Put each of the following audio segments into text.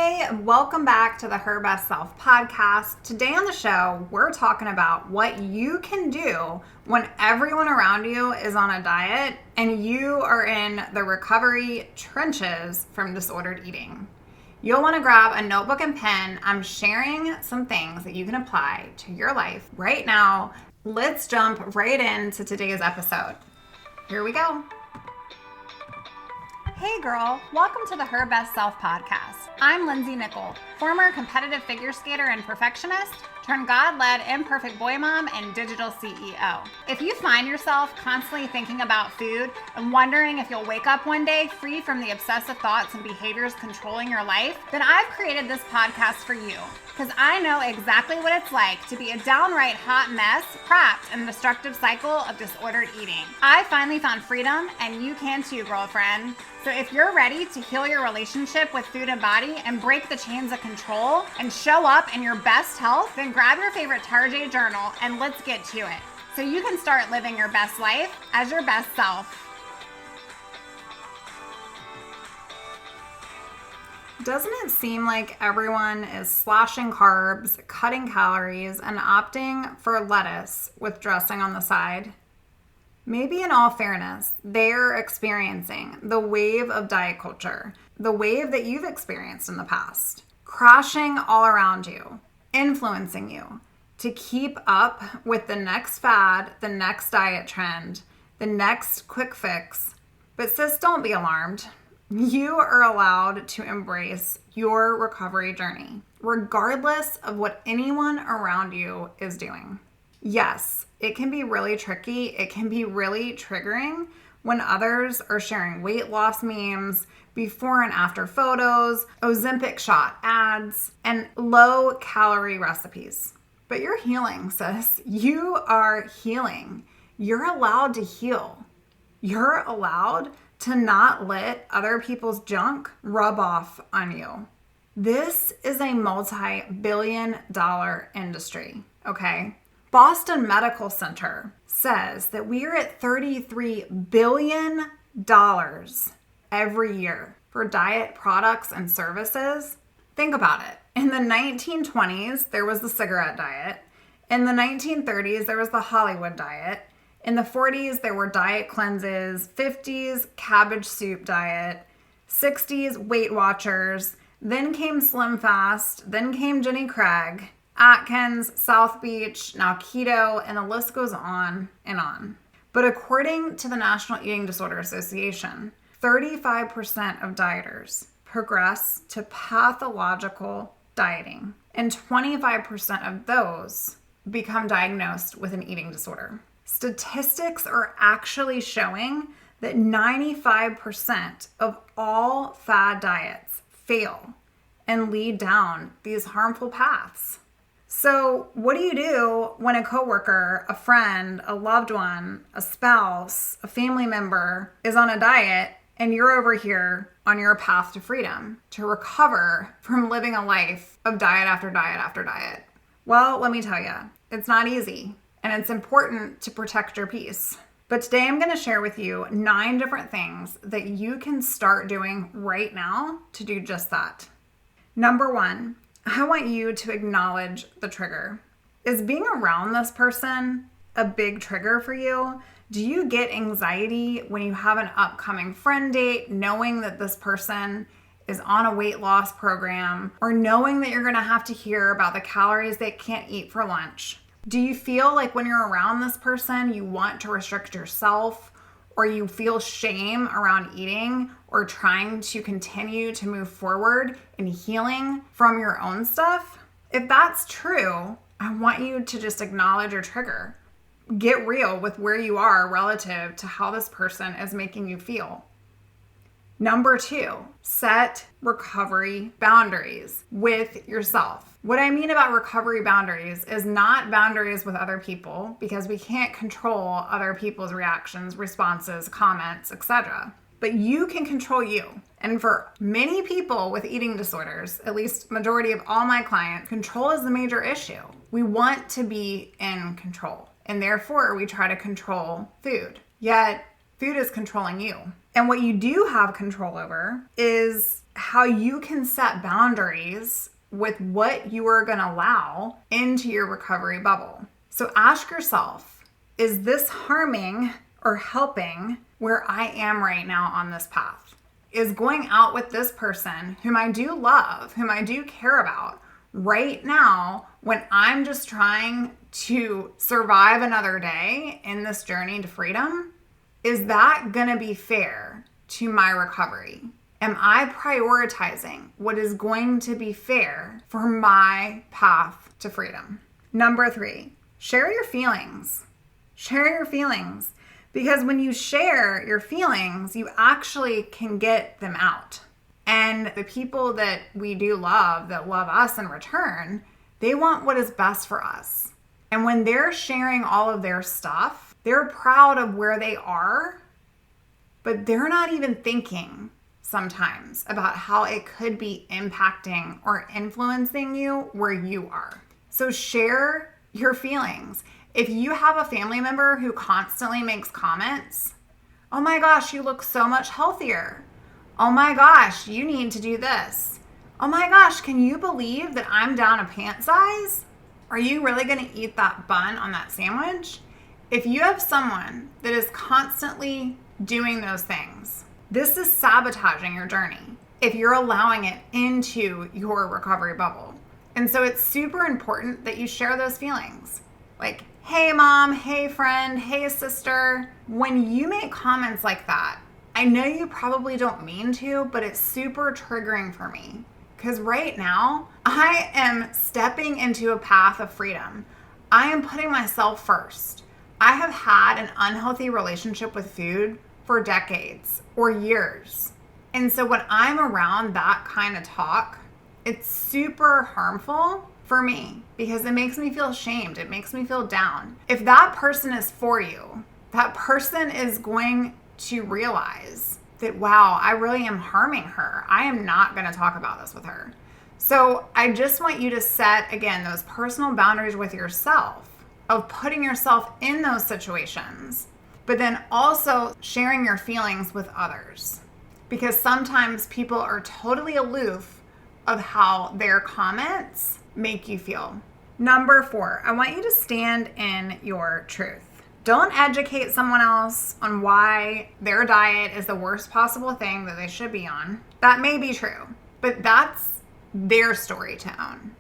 Hey, welcome back to the Her Best Self podcast. Today on the show, we're talking about what you can do when everyone around you is on a diet and you are in the recovery trenches from disordered eating. You'll want to grab a notebook and pen. I'm sharing some things that you can apply to your life right now. Let's jump right into today's episode. Here we go. Hey girl, welcome to the Her Best Self podcast. I'm Lindsay Nickel, former competitive figure skater and perfectionist, turned God-led imperfect boy mom and digital CEO. If you find yourself constantly thinking about food and wondering if you'll wake up one day free from the obsessive thoughts and behaviors controlling your life, then I've created this podcast for you because I know exactly what it's like to be a downright hot mess trapped in a destructive cycle of disordered eating. I finally found freedom and you can too, girlfriend. So if you're ready to heal your relationship with food and body and break the chains of control and show up in your best health, then grab your favorite Tarjay journal and let's get to it so you can start living your best life as your best self. Doesn't it seem like everyone is slashing carbs, cutting calories, and opting for lettuce with dressing on the side? Maybe in all fairness, they're experiencing the wave of diet culture, the wave that you've experienced in the past, crashing all around you, influencing you to keep up with the next fad, the next diet trend, the next quick fix. But sis, don't be alarmed. You are allowed to embrace your recovery journey, regardless of what anyone around you is doing. Yes, it can be really tricky. It can be really triggering when others are sharing weight loss memes, before and after photos, Ozempic shot ads, and low calorie recipes. But you're healing, sis. You are healing. You're allowed to heal. You're allowed to not let other people's junk rub off on you. This is a multi-billion-dollar industry, okay? Boston Medical Center says that we are at $33 billion every year for diet products and services. Think about it. In the 1920s, there was the cigarette diet. In the 1930s, there was the Hollywood diet. In the 40s, there were diet cleanses. 50s, cabbage soup diet. 60s, Weight Watchers. Then came Slim Fast. Then came Jenny Craig, Atkins, South Beach, now keto, and the list goes on and on. But according to the National Eating Disorder Association, 35% of dieters progress to pathological dieting, and 25% of those become diagnosed with an eating disorder. Statistics are actually showing that 95% of all fad diets fail and lead down these harmful paths. So what do you do when a coworker, a friend, a loved one, a spouse, a family member is on a diet and you're over here on your path to freedom, to recover from living a life of diet after diet after diet? Well, let me tell you, it's not easy and it's important to protect your peace. But today I'm going to share with you 9 different things that you can start doing right now to do just that. Number 1, I want you to acknowledge the trigger. Is being around this person a big trigger for you? Do you get anxiety when you have an upcoming friend date, knowing that this person is on a weight loss program, or knowing that you're going to have to hear about the calories they can't eat for lunch? Do you feel like when you're around this person, you want to restrict yourself, or you feel shame around eating or trying to continue to move forward in healing from your own stuff? If that's true, I want you to just acknowledge your trigger. Get real with where you are relative to how this person is making you feel. Number 2, set recovery boundaries with yourself. What I mean about recovery boundaries is not boundaries with other people, because we can't control other people's reactions, responses, comments, etc. But you can control you. And for many people with eating disorders, at least majority of all my clients, control is the major issue. We want to be in control, and therefore we try to control food. Yet food is controlling you. And what you do have control over is how you can set boundaries with what you are going to allow into your recovery bubble. So ask yourself, is this harming or helping where I am right now on this path? Is going out with this person whom I do love, whom I do care about right now when I'm just trying to survive another day in this journey to freedom, is that going to be fair to my recovery? Am I prioritizing what is going to be fair for my path to freedom? Number 3, share your feelings. Share your feelings. Because when you share your feelings, you actually can get them out. And the people that we do love, that love us in return, they want what is best for us. And when they're sharing all of their stuff, they're proud of where they are, but they're not even thinking sometimes about how it could be impacting or influencing you where you are. So share your feelings. If you have a family member who constantly makes comments, oh my gosh, you look so much healthier. Oh my gosh, you need to do this. Oh my gosh, can you believe that I'm down a pant size? Are you really going to eat that bun on that sandwich? If you have someone that is constantly doing those things, this is sabotaging your journey if you're allowing it into your recovery bubble. And so it's super important that you share those feelings. Like, hey mom, hey friend, hey sister. When you make comments like that, I know you probably don't mean to, but it's super triggering for me. Because right now, I am stepping into a path of freedom. I am putting myself first. I have had an unhealthy relationship with food for decades or years. And so when I'm around that kind of talk, it's super harmful for me because it makes me feel shamed. It makes me feel down. If that person is for you, that person is going to realize that, wow, I really am harming her. I am not going to talk about this with her. So I just want you to set, again, those personal boundaries with yourself of putting yourself in those situations, but then also sharing your feelings with others. Because sometimes people are totally aloof of how their comments make you feel. Number 4, I want you to stand in your truth. Don't educate someone else on why their diet is the worst possible thing that they should be on. That may be true, but that's their story to own.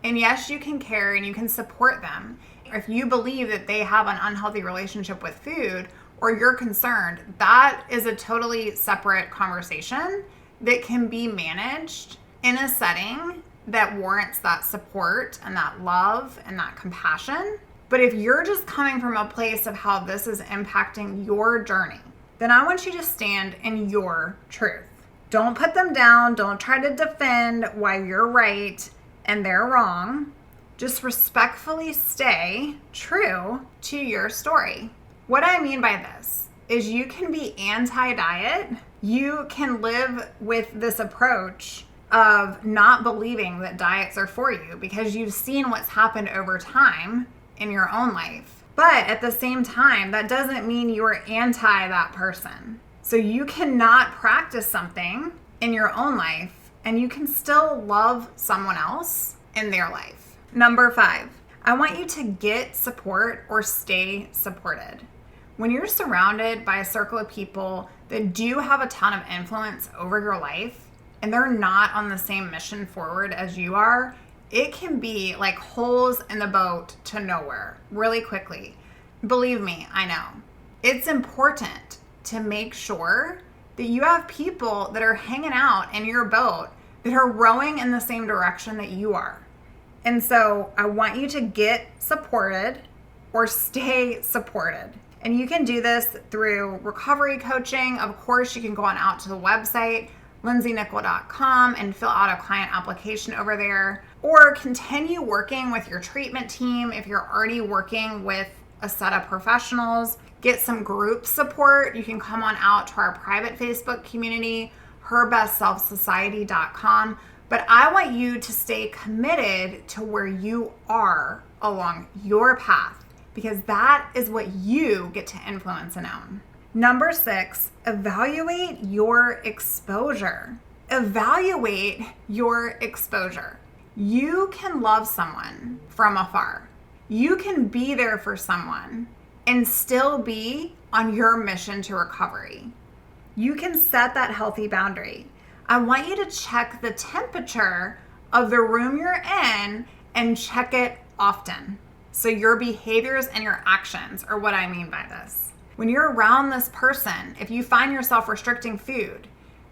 And yes, you can care and you can support them. If you believe that they have an unhealthy relationship with food or you're concerned, that is a totally separate conversation that can be managed in a setting that warrants that support and that love and that compassion. But if you're just coming from a place of how this is impacting your journey, then I want you to stand in your truth. Don't put them down. Don't try to defend why you're right and they're wrong. Just respectfully stay true to your story. What I mean by this is you can be anti-diet. You can live with this approach of not believing that diets are for you because you've seen what's happened over time in your own life. But at the same time, that doesn't mean you're anti that person. So you cannot practice something in your own life and you can still love someone else in their life. Number 5, I want you to get support or stay supported. When you're surrounded by a circle of people that do have a ton of influence over your life and they're not on the same mission forward as you are, it can be like holes in the boat to nowhere really quickly. Believe me, I know. It's important to make sure that you have people that are hanging out in your boat that are rowing in the same direction that you are. And so I want you to get supported or stay supported. And you can do this through recovery coaching. Of course, you can go on out to the website, lindsaynickel.com, and fill out a client application over there. Or continue working with your treatment team if you're already working with a set of professionals. Get some group support. You can come on out to our private Facebook community, herbestselfsociety.com. But I want you to stay committed to where you are along your path because that is what you get to influence and own. Number 6, evaluate your exposure. evaluate your exposure. You can love someone from afar. You can be there for someone and still be on your mission to recovery. You can set that healthy boundary. I want you to check the temperature of the room you're in and check it often. So your behaviors and your actions are what I mean by this. When you're around this person, if you find yourself restricting food,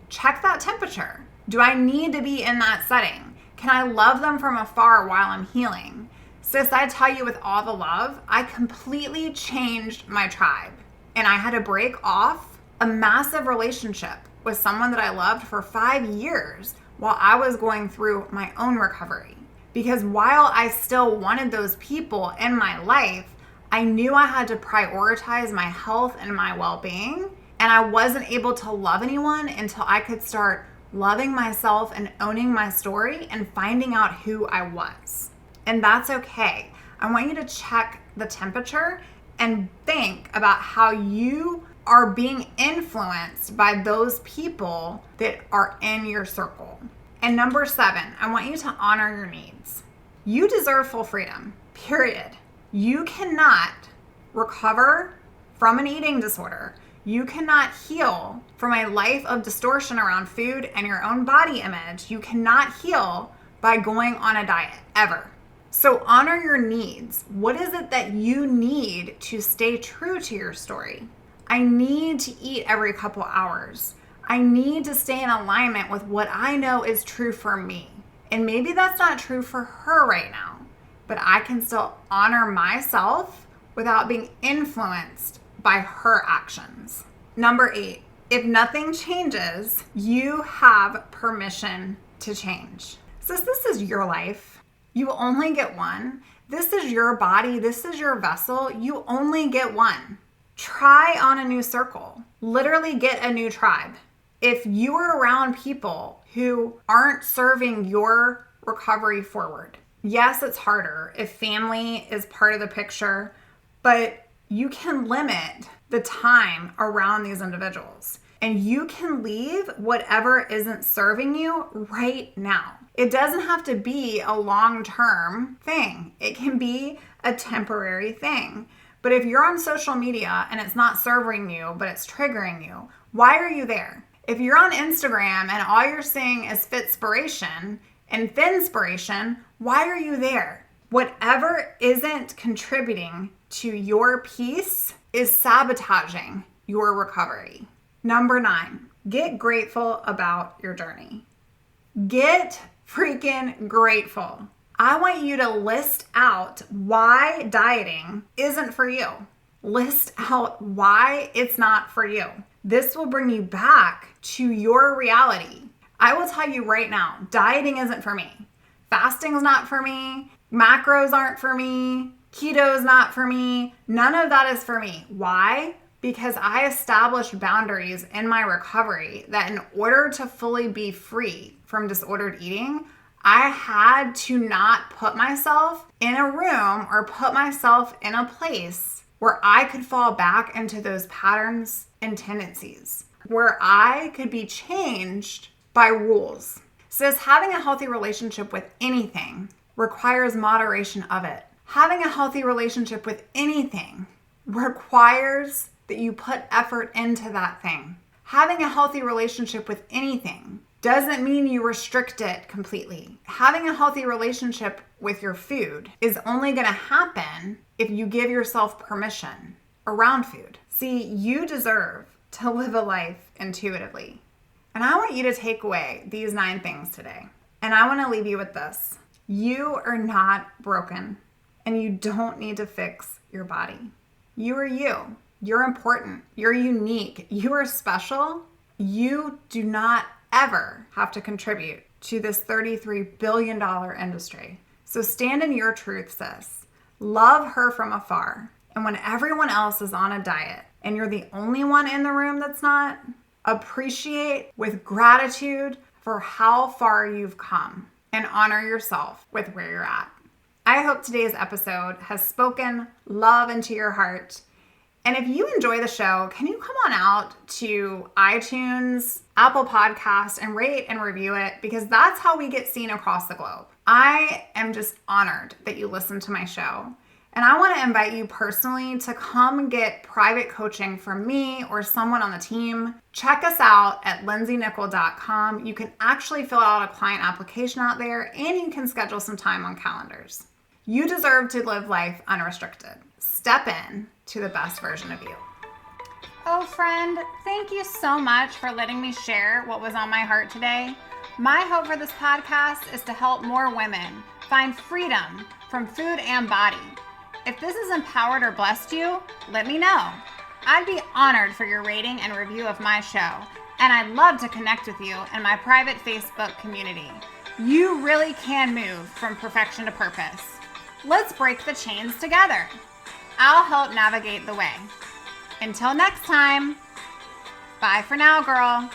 check that temperature. Do I need to be in that setting? Can I love them from afar while I'm healing? Sis, I tell you with all the love, I completely changed my tribe. And I had to break off a massive relationship with someone that I loved for 5 years while I was going through my own recovery. Because while I still wanted those people in my life, I knew I had to prioritize my health and my well-being. And I wasn't able to love anyone until I could start loving myself and owning my story and finding out who I was. And that's okay. I want you to check the temperature and think about how you are being influenced by those people that are in your circle. And number 7, I want you to honor your needs. You deserve full freedom, period. You cannot recover from an eating disorder. You cannot heal from a life of distortion around food and your own body image. You cannot heal by going on a diet, ever. So honor your needs. What is it that you need to stay true to your story? I need to eat every couple hours. I need to stay in alignment with what I know is true for me. And maybe that's not true for her right now, but I can still honor myself without being influenced by her actions. Number 8, if nothing changes, you have permission to change. Since this is your life, you only get one. This is your body. This is your vessel. You only get one. Try on a new circle. Literally get a new tribe. If you are around people who aren't serving your recovery forward, yes, it's harder if family is part of the picture, but you can limit the time around these individuals and you can leave whatever isn't serving you right now. It doesn't have to be a long-term thing. It can be a temporary thing. But if you're on social media and it's not serving you, but it's triggering you, why are you there? If you're on Instagram and all you're seeing is fitspiration and finspiration, why are you there? Whatever isn't contributing to your peace is sabotaging your recovery. Number 9, get grateful about your journey. Get freaking grateful. I want you to list out why dieting isn't for you. List out why it's not for you. This will bring you back to your reality. I will tell you right now, dieting isn't for me. Fasting is not for me. Macros aren't for me. Keto is not for me. None of that is for me. Why? Because I established boundaries in my recovery that in order to fully be free from disordered eating, I had to not put myself in a room or put myself in a place where I could fall back into those patterns and tendencies, where I could be changed by rules. Sis, having a healthy relationship with anything requires moderation of it. Having a healthy relationship with anything requires that you put effort into that thing. Having a healthy relationship with anything doesn't mean you restrict it completely. Having a healthy relationship with your food is only going to happen if you give yourself permission around food. See, you deserve to live a life intuitively. And I want you to take away these 9 things today. And I want to leave you with this. You are not broken, and you don't need to fix your body. You are you. You're important. You're unique. You are special. You do not ever have to contribute to this $33 billion industry. So stand in your truth, sis. Love her from afar. And when everyone else is on a diet and you're the only one in the room that's not, appreciate with gratitude for how far you've come and honor yourself with where you're at. I hope today's episode has spoken love into your heart And if you enjoy the show, can you come on out to iTunes, Apple Podcasts, and rate and review it? Because that's how we get seen across the globe. I am just honored that you listen to my show. And I want to invite you personally to come get private coaching from me or someone on the team. Check us out at lindsaynickel.com. You can actually fill out a client application out there, and you can schedule some time on calendars. You deserve to live life unrestricted. Step in to the best version of you. Oh, friend, thank you so much for letting me share what was on my heart today. My hope for this podcast is to help more women find freedom from food and body. If this has empowered or blessed you, let me know. I'd be honored for your rating and review of my show, and I'd love to connect with you in my private Facebook community. You really can move from perfection to purpose. Let's break the chains together. I'll help navigate the way. Until next time, bye for now, girl.